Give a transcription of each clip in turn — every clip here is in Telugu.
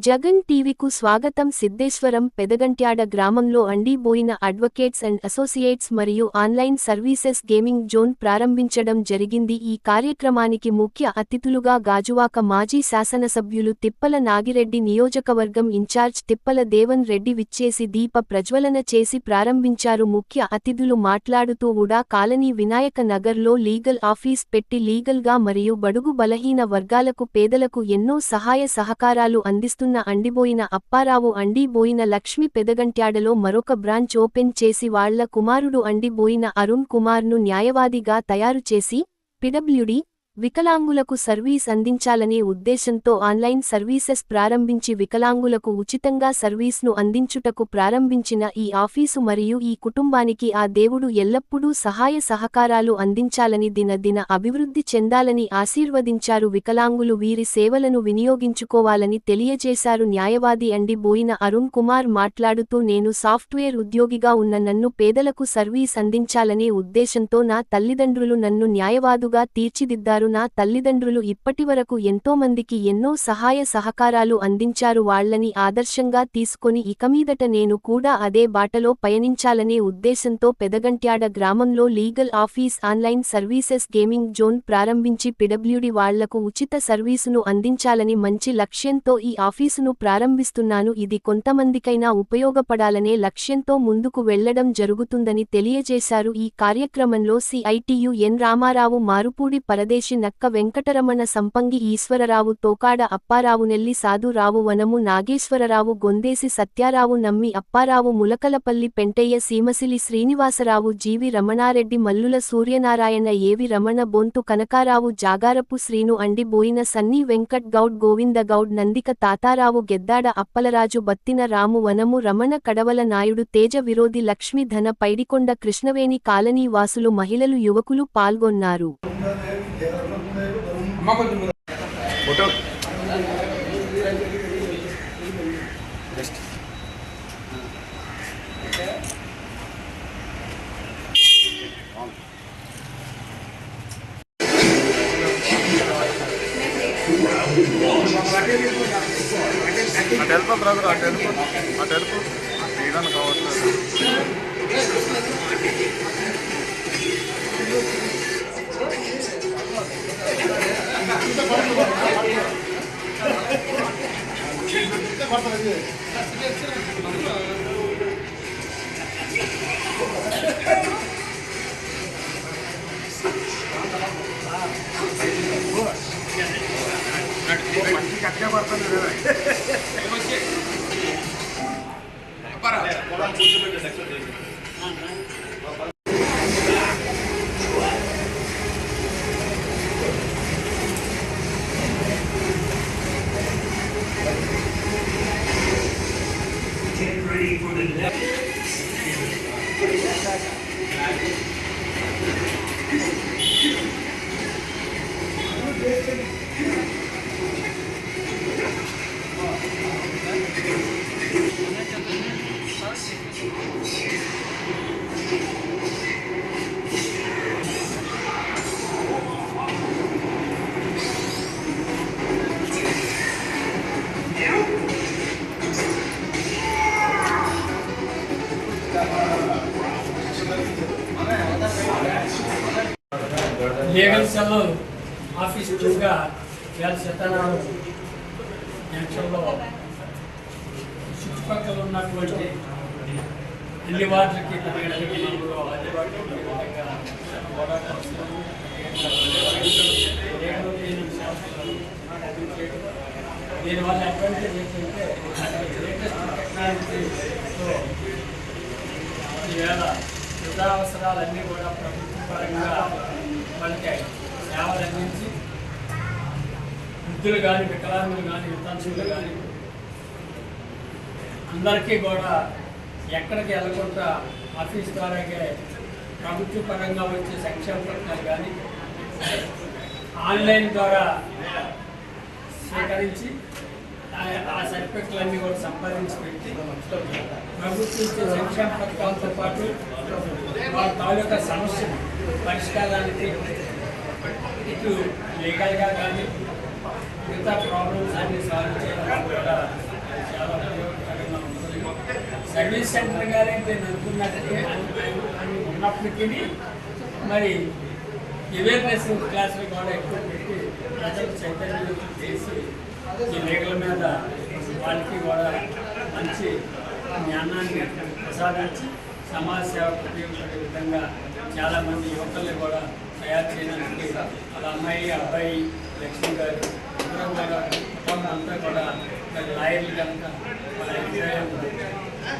జగన్ టీవీకు స్వాగతం. సిద్ధేశ్వరం పెదగంట్యాడ గ్రామంలో అండిబోయిన అడ్వకేట్స్ అండ్ అసోసియేట్స్ మరియు ఆన్లైన్ సర్వీసెస్ గేమింగ్ జోన్ ప్రారంభించడం జరిగింది. ఈ కార్యక్రమానికి ముఖ్య అతిథులుగా గాజువాక మాజీ శాసనసభ్యులు తిప్పల నాగిరెడ్డి, నియోజకవర్గం ఇన్ఛార్జ్ తిప్పల దేవన్ రెడ్డి విచ్చేసి దీప ప్రజ్వలన చేసి ప్రారంభించారు. ముఖ్య అతిథులు మాట్లాడుతూ ఉడా కాలనీ వినాయక నగర్లో లీగల్ ఆఫీస్ పెట్టి లీగల్గా మరియు బడుగు బలహీన వర్గాలకు పేదలకు ఎన్నో సహాయ సహకారాలు అందిస్తున్న అండిబోయిన అప్పారావు, అండిబోయిన లక్ష్మి పెదగంట్యాడలో మరొక బ్రాంచ్ ఓపెన్ చేసి వాళ్ల కుమారుడు అండిబోయిన అరుణ్ కుమార్ను న్యాయవాదిగా తయారు చేసి పిడబ్ల్యూడి వికలాంగులకు సర్వీస్ అందించాలనే ఉద్దేశంతో ఆన్లైన్ సర్వీసెస్ ప్రారంభించి వికలాంగులకు ఉచితంగా సర్వీస్ను అందించుటకు ప్రారంభించిన ఈ ఆఫీసు మరియు ఈ కుటుంబానికి ఆ దేవుడు ఎల్లప్పుడూ సహాయ సహకారాలు అందించాలని, దినదిన అభివృద్ధి చెందాలని ఆశీర్వదించారు. వికలాంగులు వీరి సేవలను వినియోగించుకోవాలని తెలియజేశారు. న్యాయవాది అండిబోయిన అరుణ్ కుమార్ మాట్లాడుతూ, నేను సాఫ్ట్వేర్ ఉద్యోగిగా ఉన్న నన్ను పేదలకు సర్వీస్ అందించాలనే ఉద్దేశంతో నా తల్లిదండ్రులు నన్ను న్యాయవాదుగా తీర్చిదిద్దారు. నా తల్లిదండ్రులు ఇప్పటివరకు ఎంతోమందికి ఎన్నో సహాయ సహకారాలు అందించారు. వాళ్లని ఆదర్శంగా తీసుకొని ఇకమీదట నేను కూడా అదే బాటలో పయనించాలనే ఉద్దేశంతో పెదగంట్యాడ గ్రామంలో legal office, online services gaming zone ప్రారంభించి పిడబ్ల్యూడి వాళ్లకు ఉచిత సర్వీసును అందించాలని మంచి లక్ష్యంతో ఈ ఆఫీసును ప్రారంభిస్తున్నాను. ఇది కొంతమందికైనా ఉపయోగపడాలనే లక్ష్యంతో ముందుకు వెళ్లడం జరుగుతుందని తెలియజేశారు. ఈ కార్యక్రమంలో సిఐటియు ఎన్ రామారావు, మారుపూడి పరదేశి, నక్క వెంకటరమణ, సంపంగి ఈశ్వరరావు, తోకాడ అప్పారావు, నెల్లి సాధురావు, వనము నాగేశ్వరరావు, గొందేసి సత్యారావు, నమ్మి అప్పారావు, ములకలపల్లి పెంటయ్య, సీమసిలి శ్రీనివాసరావు, జీవి రమణారెడ్డి, మల్లుల సూర్యనారాయణ, ఏవి రమణ, బొంతు కనకారావు, జాగారపు శ్రీను, అండిబోయిన సన్నీ వెంకట్ గౌడ్, గోవిందగౌడ్, నందిక తాతారావు, గెద్దాడ అప్పలరాజు, బత్తిన రాము, వనము రమణ, కడవల నాయుడు, తేజ విరోధి, లక్ష్మి, ధన, పైడికొండ, కృష్ణవేణి, కాలనీ వాసులు, మహిళలు, యువకులు పాల్గొన్నారు. Get ready for the next. Legal cell office చీఫ్గా వేల సత్యనారాయణ జంక్షన్లో చుట్టుపక్కల ఉన్నటువంటి ఎన్ని వార్డులకి దీనివల్ల అడ్వాంటేజ్ ఏంటంటే లేటెస్ట్ టెక్నాలజీతో ఈవేళ వృద్ధా అవసరాలన్నీ కూడా ప్రభుత్వ పరంగా మనకి సేవలు అందించి వృద్ధులు కానీ, వికలాంగులు కానీ, వితంతువులు కానీ అందరికీ కూడా ఎక్కడికి వెళ్ళకుండా ఆఫీస్ ద్వారాగే ప్రభుత్వ పరంగా వచ్చే సంక్షేమ పథకాలు కానీ ఆన్లైన్ ద్వారా స్వీకరించి ఆ సర్టిఫికెట్లన్నీ కూడా సంపాదించి పెట్టి ప్రభుత్వం ఇచ్చే సంక్షేమ పథకాలతో పాటు వాళ్ళ తాలూకా సమస్యలు పరిష్కారానికి ఇటు లీగల్గా కానీ మిగతా ప్రాబ్లమ్స్ అన్ని సాల్వ్ చేయడానికి కూడా సర్వీస్ సెంటర్ గారే నేను అనుకున్నట్టు ఉన్నప్పటికీ మరి అవేర్నెస్ క్లాసులు కూడా ఎక్కువ పెట్టి ప్రజలకు చైతన్యం చేసి ఈ లీగల మీద వాళ్ళకి కూడా మంచి జ్ఞానాన్ని ప్రసాదించి సమాజ సేవకు ఉపయోగపడే విధంగా చాలామంది యువకుల్ని కూడా తయారు చేయడానికి వాళ్ళ అమ్మాయి అబ్బాయి లక్ష్మి గారు అందరూ కూడా కుటుంబం అంతా కూడా లాయర్లు కనుక వాళ్ళ అభిప్రాయం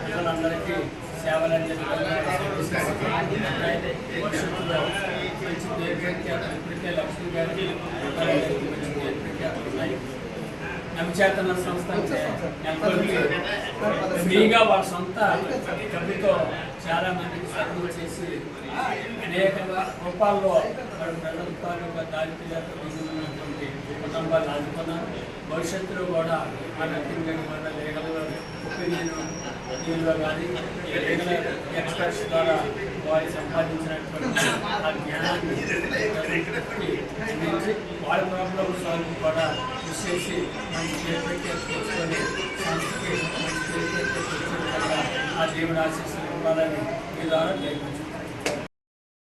ప్రజలందరికీ సేవలు అందే భవిష్యత్తులో మంచి పేరు ప్రఖ్యాతులు ఇప్పటికే లక్ష్మి గారికి మంచి పేరు ప్రఖ్యాతులు ఉన్నాయి. నవచేతన సంస్థ నెలకొల్పి ఫ్రీగా వాళ్ళ సొంత డబ్బుతో చాలా మందికి సర్వీస్ చేసి అనేక రూపాల్లో వాళ్ళు ప్రజల తాలూకా దారిద్ర్యాలతో ఉన్నటువంటి కుటుంబాలు ఆదుకున్నారు. భవిష్యత్తులో కూడా ఆ నటింగ్ వల్ల లీగల్ ఒపీనియన్ దీనిలో కానీ లీగల్ ఎక్స్పర్ట్స్ ద్వారా వారు సంపాదించినటువంటి ఆ జ్ఞానాన్ని అందించి వాళ్ళ ప్రాబ్లం సాల్వ్ కూడా కృషి చేసి మంచి పేరు తెచ్చుకొని సంస్థకి మంచి పేరు తెచ్చే విధంగా ఆ దేవుడు ఆశీస్సులు ఇవ్వాలని మీ ద్వారా